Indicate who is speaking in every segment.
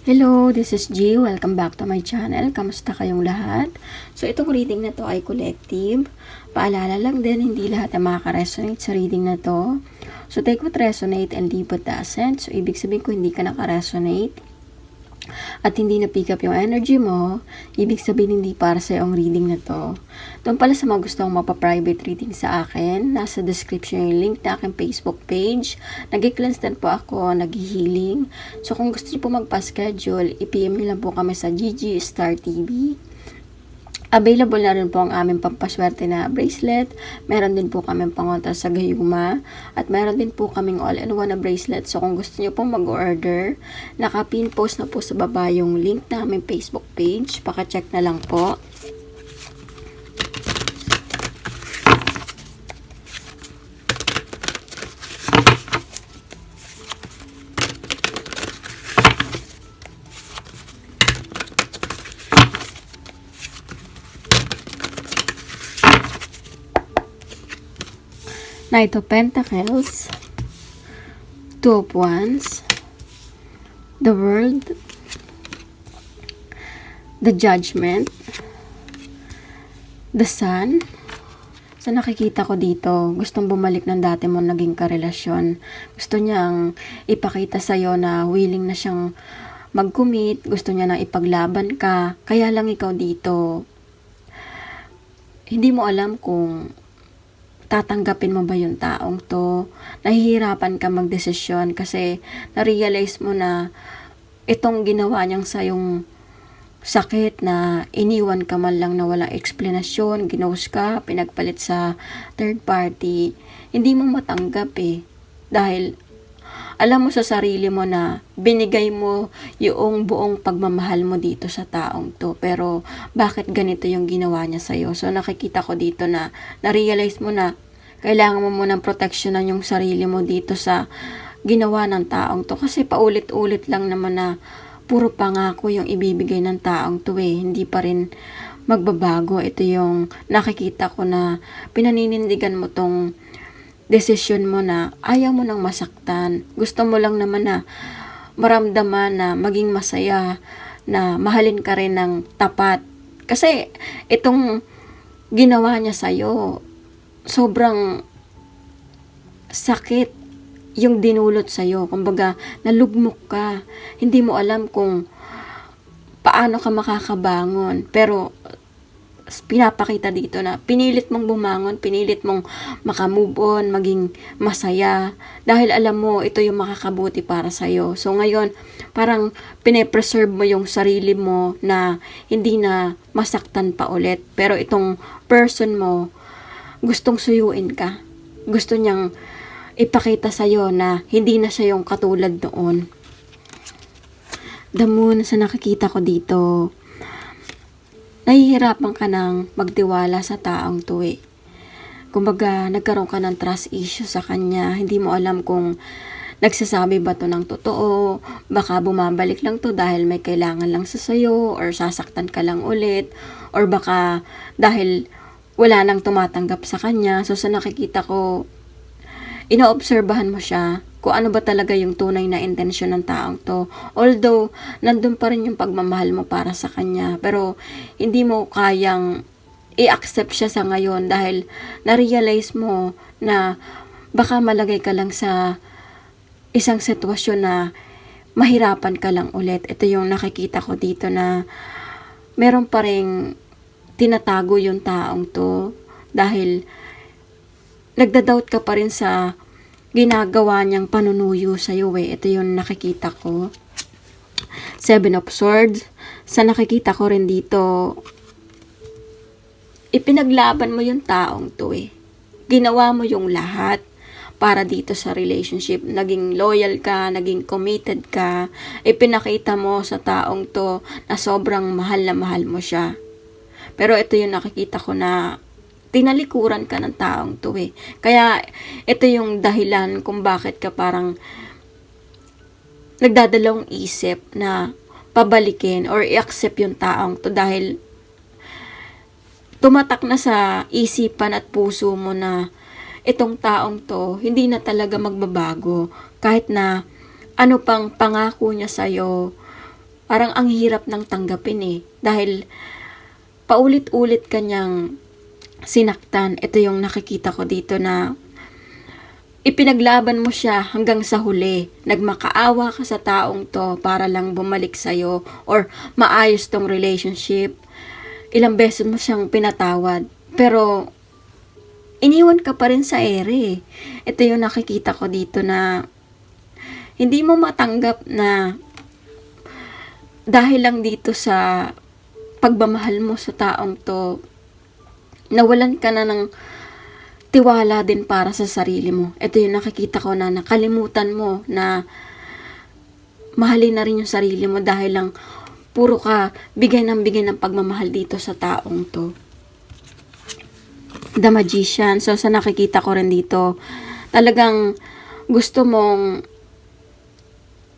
Speaker 1: Hello, this is G. Welcome back to my channel. Kamusta kayong lahat? So, itong reading na to ay collective. Paalala lang din, hindi lahat ay makaka-resonate sa reading na to. So, take what resonate and leave what doesn't. So, ibig sabihin ko hindi ka naka-resonate at hindi na-pick up yung energy mo, ibig sabihin hindi para sa ang reading na to. Doon pala sa mga gustong mapa-private reading sa akin, nasa description yung link na aking Facebook page. Nag-cleanse din po ako, nag-healing. So kung gusto niyo po magpa-schedule, i-PM niyo lang po kami sa GG Star TV. Available na rin po ang aming pampaswerte na bracelet. Meron din po kaming pangontra sa gayuma. At meron din po kaming all-in-one na bracelet. So kung gusto niyo pong mag-order, naka-pin post na po sa baba yung link na aming Facebook page. Paka-check na lang po. Knight of Pentacles, Two of Wands, the World, the Judgment, the Sun. So nakikita ko dito, gustong bumalik ng dati mo naging karelasyon. Gusto niyang ipakita sa'yo na willing na siyang mag-commit, gusto niya na ipaglaban ka. Kaya lang ikaw dito, hindi mo alam kung tatanggapin mo ba yung taong to. Nahihirapan ka magdesisyon kasi na-realize mo na itong ginawa niyang sayong sakit na iniwan ka man lang na walang explanation, ginose ka, pinagpalit sa third party, hindi mo matanggap Dahil alam mo sa sarili mo na binigay mo yung buong pagmamahal mo dito sa taong to. Pero bakit ganito yung ginawa niya sa'yo? So nakikita ko dito na na-realize mo na kailangan mo munang proteksyonan yung sarili mo dito sa ginawa ng taong to. Kasi paulit-ulit lang naman na puro pangako yung ibibigay ng taong to Hindi pa rin magbabago. Ito yung nakikita ko na pinaninindigan mo tong desisyon mo na ayaw mo nang masaktan. Gusto mo lang naman na maramdaman na maging masaya, na mahalin ka rin ng tapat. Kasi itong ginawa niya sa'yo, sobrang sakit yung dinulot sa'yo. Kumbaga, nalugmok ka. Hindi mo alam kung paano ka makakabangon. Pero pinapakita dito na pinilit mong bumangon, pinilit mong makamove on, maging masaya, dahil alam mo ito yung makakabuti para sa'yo. So ngayon, parang pine-preserve mo yung sarili mo na hindi na masaktan pa ulit. Pero itong person mo, gustong suyuin ka. Gusto niyang ipakita sa'yo na hindi na siya yung katulad noon. The Moon, sa nakikita ko dito, nahihirapan ka nang magtiwala sa taong to Kumbaga, nagkaroon ka ng trust issue sa kanya. Hindi mo alam kung nagsasabi ba to ng totoo, baka bumabalik lang to dahil may kailangan lang sa sayo, or sasaktan ka lang ulit, or baka dahil wala nang tumatanggap sa kanya. So sa nakikita ko, inoobserbahan mo siya kung ano ba talaga yung tunay na intensyon ng taong to. Although, nandun pa rin yung pagmamahal mo para sa kanya. Pero, hindi mo kayang i-accept siya sa ngayon dahil na-realize mo na baka malagay ka lang sa isang sitwasyon na mahirapan ka lang ulit. Ito yung nakikita ko dito na meron pa ring tinatago yung taong to dahil nagda-doubt ka pa rin sa ginagawa niyang panunuyo sa iyo Ito yung nakikita ko. Seven of Swords. Sa nakikita ko rin dito, ipinaglaban mo yung taong to Ginawa mo yung lahat para dito sa relationship. Naging loyal ka, naging committed ka. Ipinakita mo sa taong to na sobrang mahal na mahal mo siya. Pero ito yung nakikita ko na tinalikuran ka ng taong to Kaya ito yung dahilan kung bakit ka parang nagdadalawang isip na pabalikin or i-accept yung taong to dahil tumatak na sa isipan at puso mo na itong taong to hindi na talaga magbabago kahit na ano pang pangako niya sa'yo, parang ang hirap ng tanggapin eh. Dahil paulit-ulit kanyang sinaktan. Ito yung nakikita ko dito na ipinaglaban mo siya hanggang sa huli. Nagmakaawa ka sa taong to para lang bumalik sa'yo or maayos tong relationship. Ilang beses mo siyang pinatawad. Pero iniwan ka pa rin sa ere. Ito yung nakikita ko dito na hindi mo matanggap na dahil lang dito sa pagmamahal mo sa taong to, nawalan ka na ng tiwala din para sa sarili mo. Ito yung nakikita ko na nakalimutan mo na mahalin na rin yung sarili mo dahil lang puro ka bigay ng pagmamahal dito sa taong to. The Magician. So, sa nakikita ko rin dito, talagang gusto mong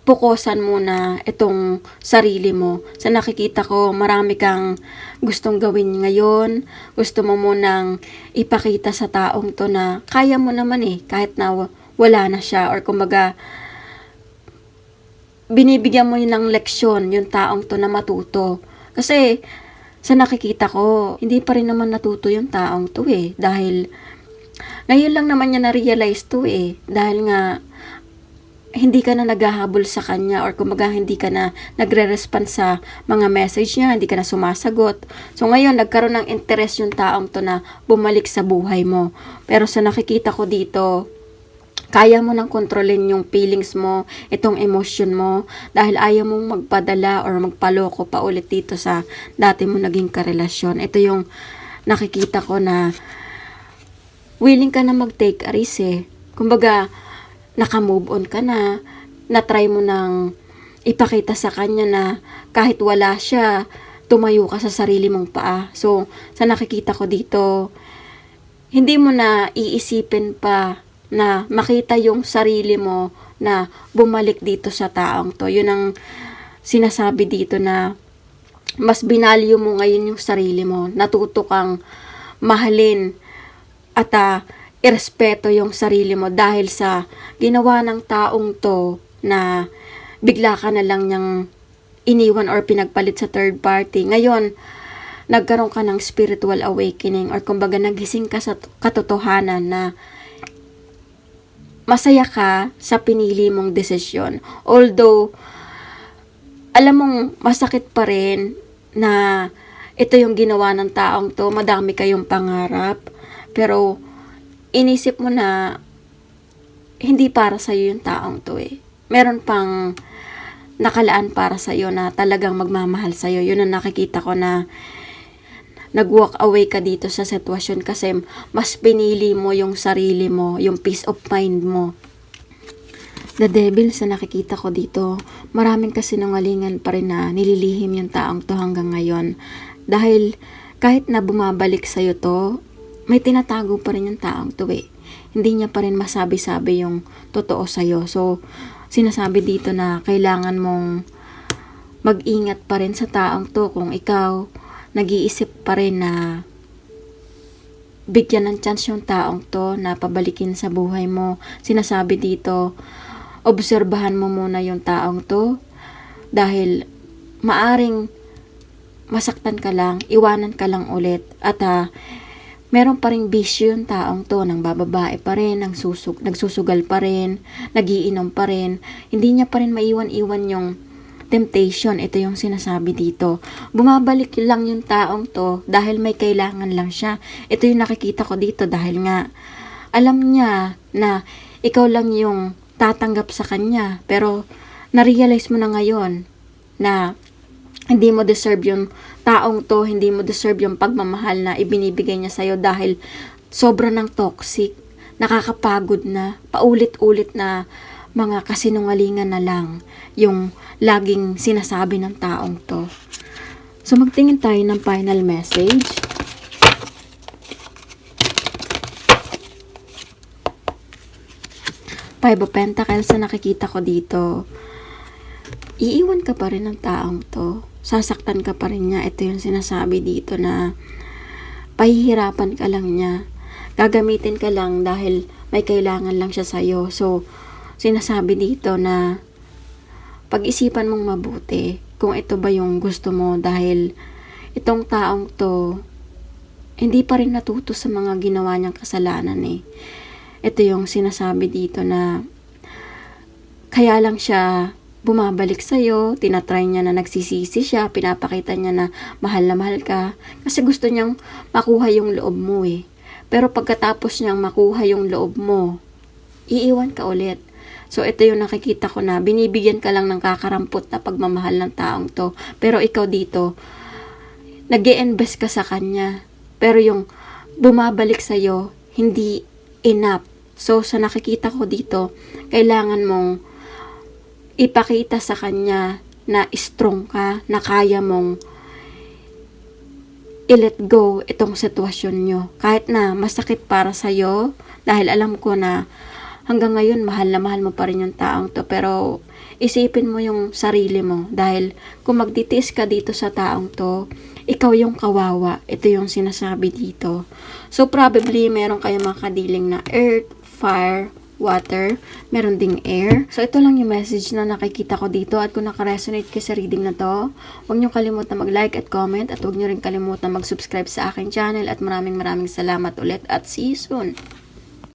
Speaker 1: pukusan muna itong sarili mo. Sa nakikita ko, marami kang gustong gawin ngayon. Gusto mo munang ipakita sa taong to na kaya mo naman eh, kahit na wala na siya. Or kumbaga, binibigyan mo yun ng leksyon, yung taong to na matuto. Kasi, sa nakikita ko, hindi pa rin naman natuto yung taong to eh. Dahil, ngayon lang naman niya na-realize to eh. Dahil nga, hindi ka na naghahabol sa kanya or kumbaga hindi ka na nagre-respond sa mga message niya, hindi ka na sumasagot. So ngayon, nagkaroon ng interest yung taong to na bumalik sa buhay mo. Pero sa nakikita ko dito, kaya mo nang kontrolin yung feelings mo, itong emotion mo, dahil ayaw mong magpadala or magpaloko pa ulit dito sa dati mo naging karelasyon. Ito yung nakikita ko na willing ka na mag-take a risk eh. Kumbaga, naka-move on ka na, na-try mo nang ipakita sa kanya na kahit wala siya, tumayo ka sa sarili mong paa. So, sa nakikita ko dito, hindi mo na iisipin pa na makita yung sarili mo na bumalik dito sa taong to. Yun ang sinasabi dito na mas binalyo mo ngayon yung sarili mo. Natuto kang mahalin at irespeto yung sarili mo dahil sa ginawa ng taong to na bigla ka na lang niyang iniwan or pinagpalit sa third party. Ngayon, nagkaroon ka ng spiritual awakening or kumbaga nagising ka sa katotohanan na masaya ka sa pinili mong desisyon. Although, alam mong masakit pa rin na ito yung ginawa ng taong to, madami kayong pangarap, pero inisip mo na hindi para sa'yo yung taong to eh. Meron pang nakalaan para sa'yo na talagang magmamahal sa'yo. Yun ang nakikita ko na nag-walk away ka dito sa sitwasyon kasi mas pinili mo yung sarili mo, yung peace of mind mo. The Devil, sa nakikita ko dito, maraming kasinungalingan pa rin na nililihim yung taong to hanggang ngayon. Dahil kahit na bumabalik sa'yo to, may tinatago pa rin yung taong to eh. Hindi niya pa rin masabi-sabi yung totoo sa'yo. So, sinasabi dito na kailangan mong mag-ingat pa rin sa taong to kung ikaw nag-iisip pa rin na bigyan ng chance yung taong to na pabalikin sa buhay mo. Sinasabi dito, obserbahan mo muna yung taong to dahil maaring masaktan ka lang, iwanan ka lang ulit at meron pa ring bisyo yung taong to, nang bababae pa rin, nagsusugal pa rin, nagiinom pa rin, hindi niya pa rin maiwan-iwan yung temptation. Ito yung sinasabi dito. Bumabalik lang yung taong to dahil may kailangan lang siya. Ito yung nakikita ko dito dahil nga alam niya na ikaw lang yung tatanggap sa kanya. Pero na-realize mo na ngayon na hindi mo deserve yung taong to, hindi mo deserve yung pagmamahal na ibinibigay niya sa'yo dahil sobra ng toxic, nakakapagod na, paulit-ulit na mga kasinungalingan na lang yung laging sinasabi ng taong to. So, magtingin tayo ng final message. Five of Pentacles na nakikita ko dito. Iiwan ka pa rin ng taong to. Sasaktan ka pa rin niya. Ito yung sinasabi dito na pahihirapan ka lang niya. Gagamitin ka lang dahil may kailangan lang siya sa'yo. So, sinasabi dito na pag-isipan mong mabuti kung ito ba yung gusto mo, dahil itong taong to hindi pa rin natuto sa mga ginawa niyang kasalanan eh. Ito yung sinasabi dito na kaya lang siya bumabalik sa'yo, tinatry niya na nagsisisi siya, pinapakita niya na mahal ka, kasi gusto niyang makuha yung loob mo eh. Pero pagkatapos niyang makuha yung loob mo, iiwan ka ulit. So ito yung nakikita ko na binibigyan ka lang ng kakarampot na pagmamahal ng taong to. Pero ikaw dito, nag-i-invest ka sa kanya. Pero yung bumabalik sa'yo, hindi enough. So sa nakikita ko dito, kailangan mong ipakita sa kanya na strong ka, na kaya mong i-let go itong sitwasyon nyo. Kahit na masakit para sa'yo, dahil alam ko na hanggang ngayon mahal na mahal mo pa rin yung taong to. Pero isipin mo yung sarili mo, dahil kung magtitiis ka dito sa taong to, ikaw yung kawawa. Ito yung sinasabi dito. So probably meron kayong mga kadiling na earth, fire, water, meron ding air. So ito lang yung message na nakikita ko dito, at kung nakaresonate kayo sa reading na to, huwag nyo kalimutan mag-like at comment, at huwag nyo rin kalimutan mag-subscribe sa aking channel, at maraming salamat ulit, at see you soon.